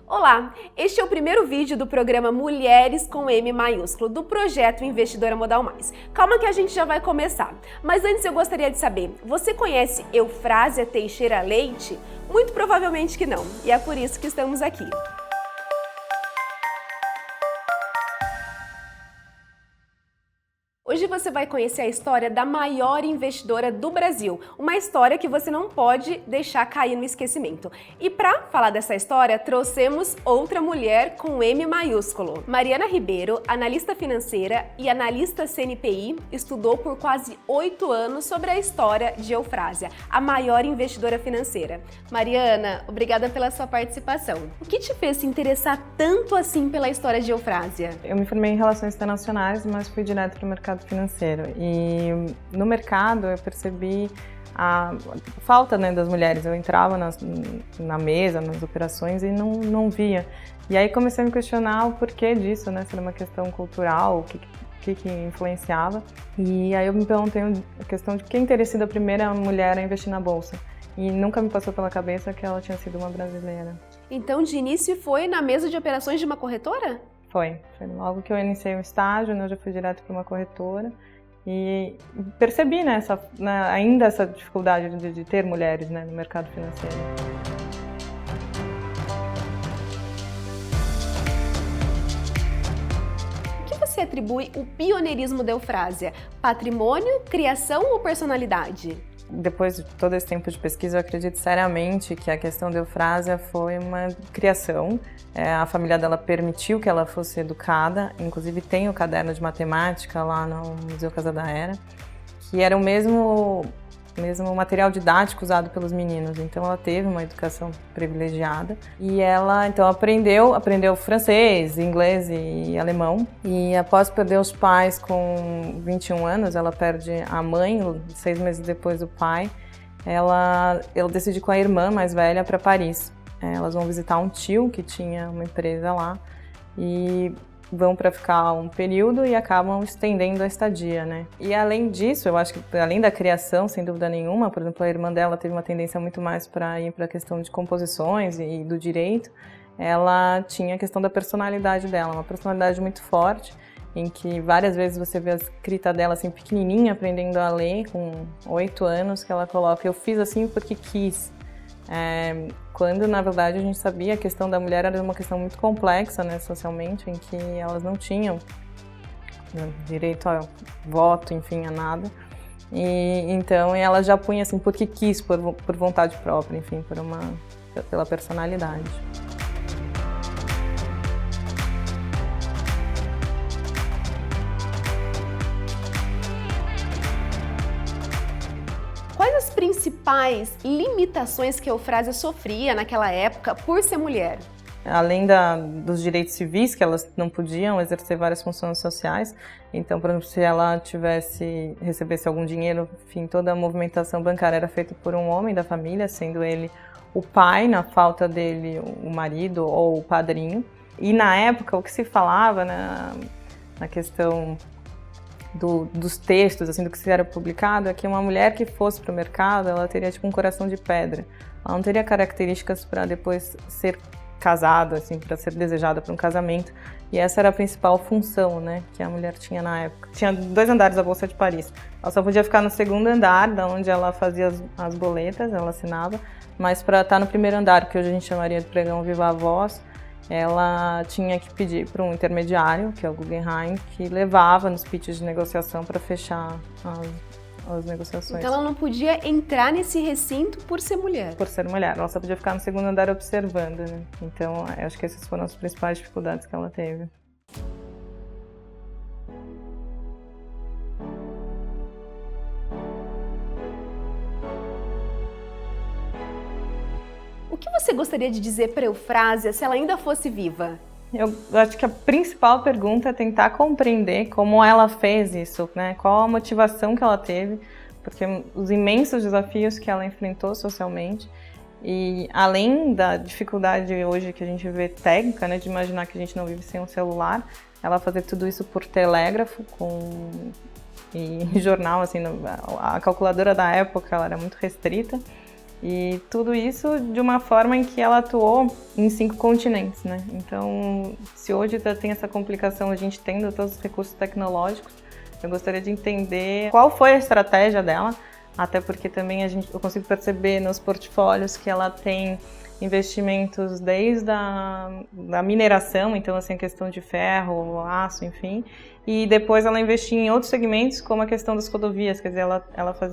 Olá, este é o primeiro vídeo do programa Mulheres com M maiúsculo, do projeto Investidora Modal Mais. Calma que a gente já vai começar, mas antes eu gostaria de saber, você conhece Eufrásia Teixeira Leite? Muito provavelmente que não, e é por isso que estamos aqui. Hoje você vai conhecer a história da maior investidora do Brasil, uma história que você não pode deixar cair no esquecimento. E para falar dessa história, trouxemos outra mulher com M maiúsculo. Mariana Ribeiro, analista financeira e analista CNPI, estudou por quase 8 anos sobre a história de Eufrásia, a maior investidora financeira. Mariana, obrigada pela sua participação. O que te fez se interessar tanto assim pela história de Eufrásia? Eu me formei em Relações Internacionais, mas fui direto para o mercado financeiro. E no mercado eu percebi a falta, das mulheres. Eu entrava na mesa, nas operações e não via. E aí comecei a me questionar o porquê disso, se era uma questão cultural, o que influenciava. E aí eu me perguntei a questão de quem teria sido a primeira mulher a investir na bolsa. E nunca me passou pela cabeça que ela tinha sido uma brasileira. Então, de início foi na mesa de operações de uma corretora? Foi logo que eu iniciei o estágio, eu já fui direto para uma corretora e percebi ainda essa dificuldade de ter mulheres no mercado financeiro. O que você atribui o pioneirismo da Eufrásia? Patrimônio, criação ou personalidade? Depois de todo esse tempo de pesquisa, eu acredito seriamente que a questão da Eufrásia foi uma criação. A família dela permitiu que ela fosse educada, inclusive tem o caderno de matemática lá no Museu Casa da Era, que era o mesmo material didático usado pelos meninos, então ela teve uma educação privilegiada e ela então aprendeu francês, inglês e alemão, e após perder os pais com 21 anos, ela perde a mãe 6 meses depois do pai. Ela decide com a irmã mais velha para Paris. Elas vão visitar um tio que tinha uma empresa lá e vão para ficar um período e acabam estendendo a estadia, E além disso, eu acho que além da criação, sem dúvida nenhuma, por exemplo, a irmã dela teve uma tendência muito mais para ir para a questão de composições e do direito. Ela tinha a questão da personalidade dela, uma personalidade muito forte, em que várias vezes você vê a escrita dela assim pequenininha, aprendendo a ler com 8 anos, que ela coloca: eu fiz assim porque quis. Quando na verdade a gente sabia a questão da mulher era uma questão muito complexa, socialmente, em que elas não tinham direito a voto, enfim, a nada. E então ela já punha assim porque quis, por vontade própria, enfim, pela personalidade. Quais as principais limitações que a Eufrásia sofria naquela época por ser mulher? Além dos direitos civis, que elas não podiam exercer várias funções sociais, então, por exemplo, se ela recebesse algum dinheiro, enfim, toda a movimentação bancária era feita por um homem da família, sendo ele o pai, na falta dele, o marido ou o padrinho. E na época, o que se falava na questão dos textos, assim, do que era publicado, é que uma mulher que fosse para o mercado, ela teria tipo um coração de pedra. Ela não teria características para depois ser casada, assim, para ser desejada para um casamento. E essa era a principal função, que a mulher tinha na época. Tinha 2 andares da Bolsa de Paris. Ela só podia ficar no 2º andar, da onde ela fazia as boletas, ela assinava, mas para estar no 1º andar, que hoje a gente chamaria de pregão viva voz, ela tinha que pedir para um intermediário, que é o Guggenheim, que levava nos pitches de negociação para fechar as negociações. Então ela não podia entrar nesse recinto por ser mulher? Por ser mulher, ela só podia ficar no 2º andar observando, Então, eu acho que essas foram as principais dificuldades que ela teve. O que você gostaria de dizer para Eufrásia se ela ainda fosse viva? Eu acho que a principal pergunta é tentar compreender como ela fez isso, Qual a motivação que ela teve, porque os imensos desafios que ela enfrentou socialmente, e além da dificuldade hoje que a gente vê técnica, de imaginar que a gente não vive sem um celular, ela fazer tudo isso por telégrafo e jornal, assim, a calculadora da época ela era muito restrita. E tudo isso de uma forma em que ela atuou em 5 continentes, né? Então, se hoje tem essa complicação, a gente tendo todos os recursos tecnológicos, eu gostaria de entender qual foi a estratégia dela, até porque também eu consigo perceber nos portfólios que ela tem investimentos desde da mineração, então assim, a questão de ferro, aço, enfim, e depois ela investia em outros segmentos, como a questão das rodovias, quer dizer, ela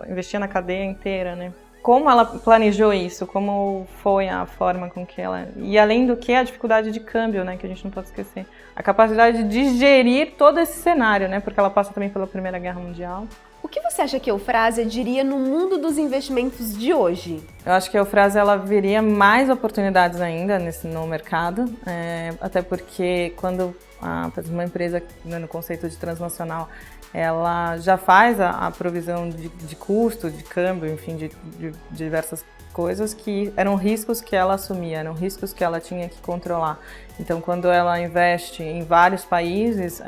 investia na cadeia inteira, né? Como ela planejou isso? Como foi a forma com que ela... E além do que, a dificuldade de câmbio, né, que a gente não pode esquecer. A capacidade de gerir todo esse cenário, né, porque ela passa também pela Primeira Guerra Mundial. O que você acha que a Eufrásia diria no mundo dos investimentos de hoje? Eu acho que a Eufrásia ela veria mais oportunidades ainda no mercado, até porque quando uma empresa, né, no conceito de transnacional, ela já faz a provisão de custo, de câmbio, enfim, de diversas coisas que eram riscos que ela assumia, eram riscos que ela tinha que controlar. Então, quando ela investe em vários países,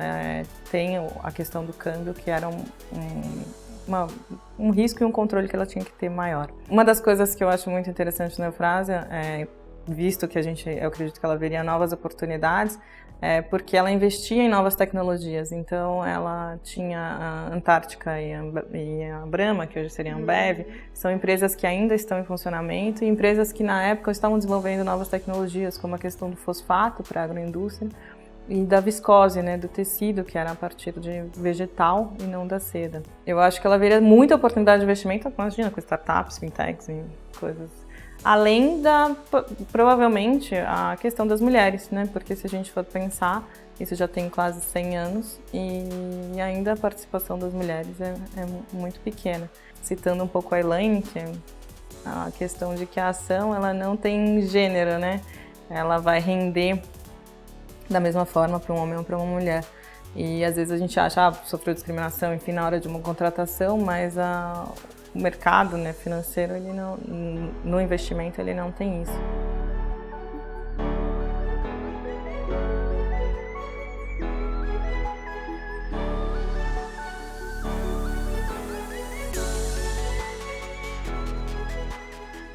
tem a questão do câmbio, que era um risco e um controle que ela tinha que ter maior. Uma das coisas que eu acho muito interessante na Eufrásia, visto que eu acredito que ela veria novas oportunidades, porque ela investia em novas tecnologias. Então, ela tinha a Antártica e a Brahma, que hoje seria a Ambev, são empresas que ainda estão em funcionamento e empresas que, na época, estavam desenvolvendo novas tecnologias, como a questão do fosfato para a agroindústria e da viscose, né, do tecido, que era a partir de vegetal e não da seda. Eu acho que ela veria muita oportunidade de investimento, imagina, com startups, fintechs e coisas. Além provavelmente, a questão das mulheres, né? Porque se a gente for pensar, isso já tem quase 100 anos e ainda a participação das mulheres é muito pequena. Citando um pouco a Elaine, que é a questão de que a ação ela não tem gênero, né? Ela vai render da mesma forma para um homem ou para uma mulher. E às vezes a gente acha, sofreu discriminação, enfim, na hora de uma contratação, mas o mercado, né, financeiro, ele não, no investimento, ele não tem isso.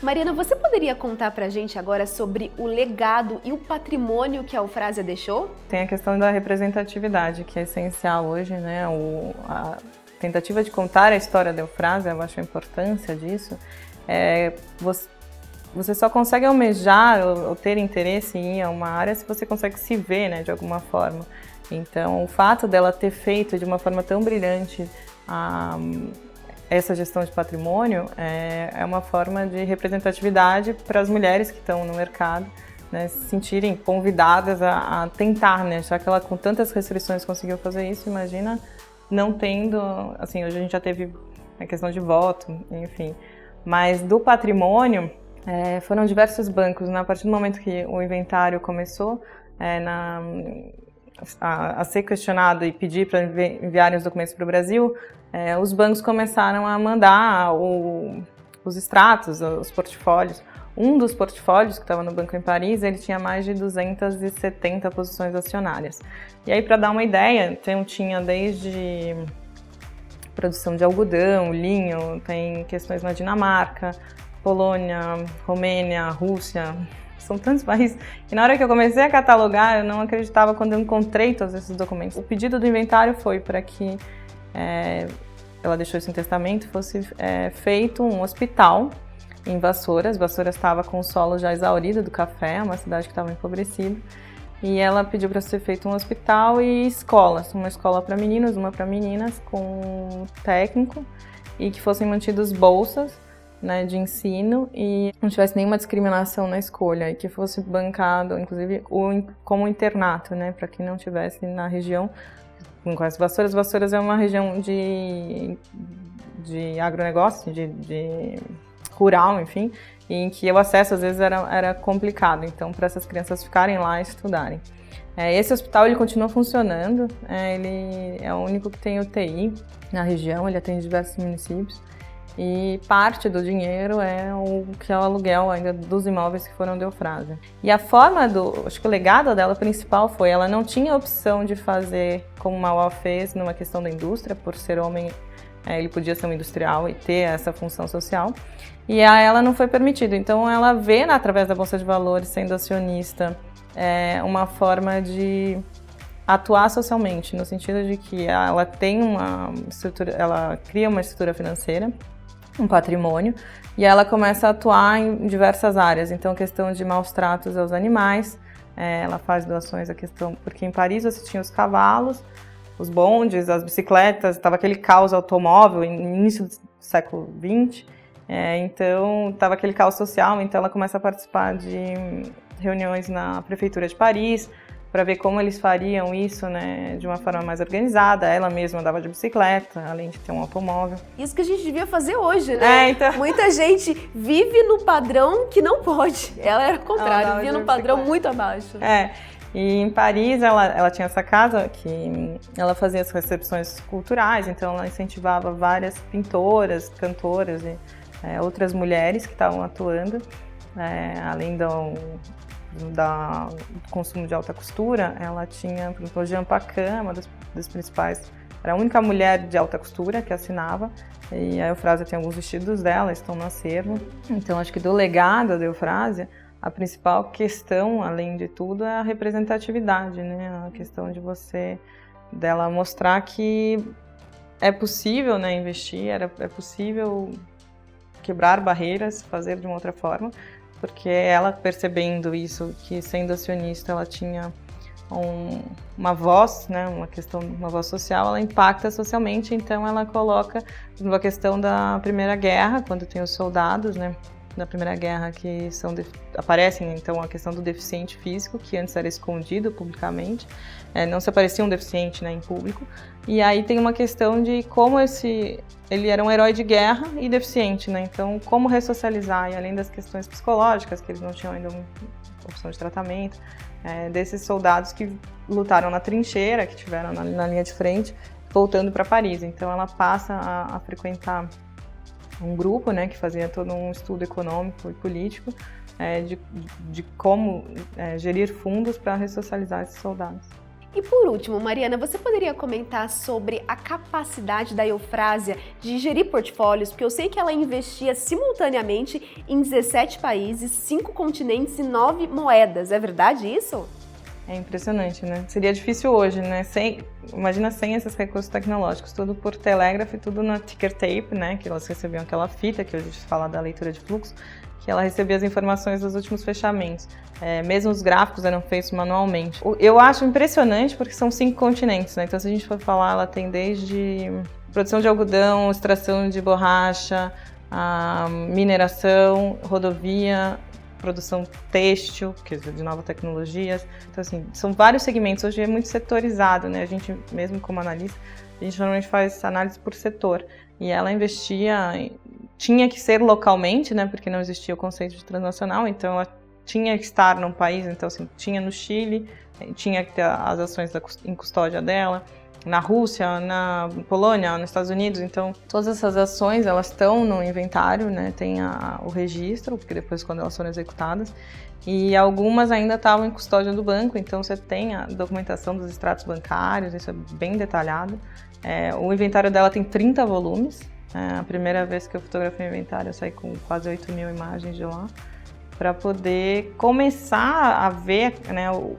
Mariana, você poderia contar pra gente agora sobre o legado e o patrimônio que a Eufrásia deixou? Tem a questão da representatividade, que é essencial hoje, né? A tentativa de contar a história da Eufrásia, eu acho a importância disso, você só consegue almejar ou ter interesse em uma área se você consegue se ver, né, de alguma forma. Então, o fato dela ter feito de uma forma tão brilhante essa gestão de patrimônio é uma forma de representatividade para as mulheres que estão no mercado, né, se sentirem convidadas a tentar, né, já que ela com tantas restrições conseguiu fazer isso, imagina não tendo, assim, hoje a gente já teve a questão de voto, enfim, mas do patrimônio foram diversos bancos, né, a partir do momento que o inventário começou a ser questionado e pedir para enviarem os documentos para o Brasil, os bancos começaram a mandar os extratos, os portfólios. Um dos portfólios que estava no banco em Paris, ele tinha mais de 270 posições acionárias. E aí, para dar uma ideia, tinha desde produção de algodão, linho, tem questões na Dinamarca, Polônia, Romênia, Rússia, são tantos países. E na hora que eu comecei a catalogar, eu não acreditava quando eu encontrei todos esses documentos. O pedido do inventário foi para que, ela deixou isso em testamento, fosse feito um hospital em Vassouras. Vassouras estava com o solo já exaurido do café, uma cidade que estava empobrecida. E ela pediu para ser feito um hospital e escolas, uma escola para meninos, uma para meninas, com técnico, e que fossem mantidas bolsas, né, de ensino e não tivesse nenhuma discriminação na escolha, e que fosse bancado, inclusive, como internato, né, para quem não tivesse na região. Não conhece Vassouras? Vassouras é uma região de agronegócio, de rural, enfim, em que o acesso às vezes era complicado, então para essas crianças ficarem lá e estudarem. Esse hospital ele continua funcionando, ele é o único que tem UTI na região, ele atende diversos municípios e parte do dinheiro é o aluguel ainda dos imóveis que foram de Eufrásia. E a forma acho que o legado dela principal foi, ela não tinha opção de fazer como Mauá fez numa questão da indústria, por ser homem, ele podia ser um industrial e ter essa função social, e a ela não foi permitido. Então ela vê, através da Bolsa de Valores, sendo acionista, uma forma de atuar socialmente, no sentido de que ela tem uma estrutura, ela cria uma estrutura financeira, um patrimônio, e ela começa a atuar em diversas áreas. Então, questão de maus tratos aos animais, ela faz doações à questão, porque em Paris você tinha os cavalos, os bondes, as bicicletas, estava aquele caos automóvel, início do século XX, então estava aquele caos social, então ela começa a participar de reuniões na prefeitura de Paris, para ver como eles fariam isso, né, de uma forma mais organizada. Ela mesma andava de bicicleta, além de ter um automóvel. Isso que a gente devia fazer hoje, né? Então... Muita gente vive no padrão que não pode. Ela era o contrário, vivia no padrão muito abaixo. E em Paris ela tinha essa casa que ela fazia as recepções culturais, então ela incentivava várias pintoras, cantoras e outras mulheres que estavam atuando, além do consumo de alta costura. Ela tinha, por exemplo, Jean Paquin, uma das principais, era a única mulher de alta costura que assinava, e a Eufrásia tem alguns vestidos dela, estão no acervo. Então acho que do legado da Eufrásia, a principal questão, além de tudo, é a representatividade, né? A questão de dela mostrar que é possível, né, investir, é possível quebrar barreiras, fazer de uma outra forma, porque ela percebendo isso, que sendo acionista ela tinha uma voz, né, uma voz social, ela impacta socialmente, então ela coloca a questão da Primeira Guerra, quando tem os soldados, né, da Primeira Guerra que aparecem, então, a questão do deficiente físico, que antes era escondido publicamente, não se aparecia um deficiente, né, em público, e aí tem uma questão de como ele era um herói de guerra e deficiente, né, então como ressocializar, e além das questões psicológicas, que eles não tinham ainda uma opção de tratamento, desses soldados que lutaram na trincheira, que tiveram na linha de frente, voltando para Paris. Então ela passa a frequentar um grupo, né, que fazia todo um estudo econômico e político de como gerir fundos para ressocializar esses soldados. E por último, Mariana, você poderia comentar sobre a capacidade da Eufrásia de gerir portfólios? Porque eu sei que ela investia simultaneamente em 17 países, 5 continentes e 9 moedas. É verdade isso? É impressionante, né? Seria difícil hoje, né? Imagina sem esses recursos tecnológicos, tudo por telégrafo, tudo na ticker tape, né? Que elas recebiam aquela fita, que hoje a gente fala da leitura de fluxo, que ela recebia as informações dos últimos fechamentos. Mesmo os gráficos eram feitos manualmente. Eu acho impressionante porque são 5 continentes, né? Então, se a gente for falar, ela tem desde produção de algodão, extração de borracha, mineração, rodovia, produção têxtil, que é de novas tecnologias. Então, assim, são vários segmentos. Hoje é muito setorizado, né? A gente, mesmo como analista, a gente normalmente faz análise por setor. E ela tinha que ser localmente, né? Porque não existia o conceito de transnacional, então ela tinha que estar num país, então assim, tinha no Chile, tinha que ter as ações em custódia dela, na Rússia, na Polônia, nos Estados Unidos, então todas essas ações elas estão no inventário, né, tem o registro, porque depois quando elas foram executadas, e algumas ainda estavam em custódia do banco, então você tem a documentação dos extratos bancários, isso é bem detalhado. O inventário dela tem 30 volumes, a primeira vez que eu fotografei o inventário eu saí com quase 8.000 imagens de lá, para poder começar a ver, né, o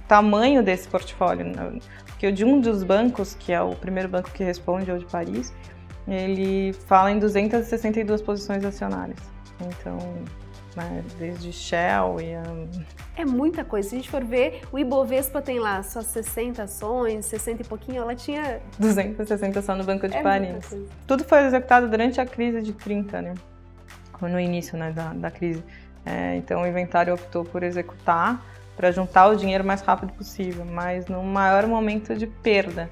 tamanho desse portfólio. Porque de um dos bancos, que é o primeiro banco que responde, é o de Paris, ele fala em 262 posições acionárias. Então, né, desde Shell e... É muita coisa. Se a gente for ver, o Ibovespa tem lá só 60 ações, 60 e pouquinho, ela tinha... 260 só no Banco de Paris. Tudo foi executado durante a crise de 30, né? No início, né, da crise. Então o inventário optou por executar para juntar o dinheiro o mais rápido possível, mas no maior momento de perda,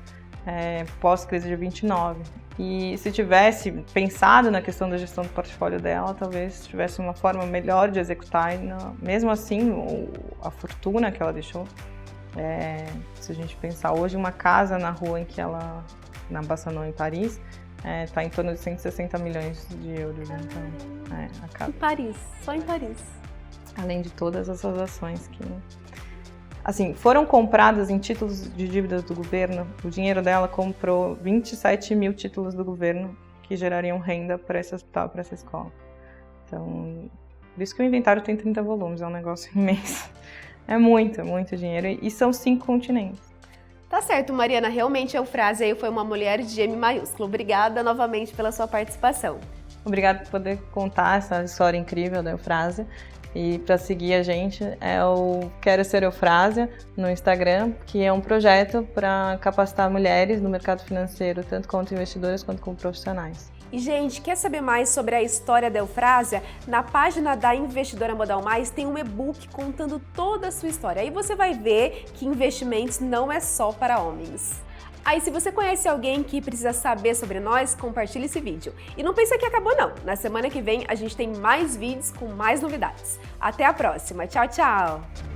pós-crise de 29. E se tivesse pensado na questão da gestão do portfólio dela, talvez tivesse uma forma melhor de executar, e mesmo assim a fortuna que ela deixou, se a gente pensar hoje, uma casa na rua na Bassanon, em Paris, está em torno de 160 milhões de euros. Então, em Paris, só em Paris. Além de todas essas ações que Assim, foram compradas em títulos de dívidas do governo, o dinheiro dela comprou 27 mil títulos do governo que gerariam renda para esse hospital, para essa escola. Então, por isso que o inventário tem 30 volumes, é um negócio imenso. É muito dinheiro e são 5 continentes. Tá certo, Mariana, realmente a Eufrásia aí foi uma mulher de M maiúsculo. Obrigada novamente pela sua participação. Obrigada por poder contar essa história incrível da Eufrásia. E para seguir a gente é o Quero Ser Eufrásia no Instagram, que é um projeto para capacitar mulheres no mercado financeiro, tanto como investidoras quanto como profissionais. E, gente, quer saber mais sobre a história da Eufrásia? Na página da Investidora Modal Mais tem um e-book contando toda a sua história. Aí você vai ver que investimentos não é só para homens. Aí, se você conhece alguém que precisa saber sobre nós, compartilhe esse vídeo. E não pensa que acabou não. Na semana que vem a gente tem mais vídeos com mais novidades. Até a próxima. Tchau, tchau!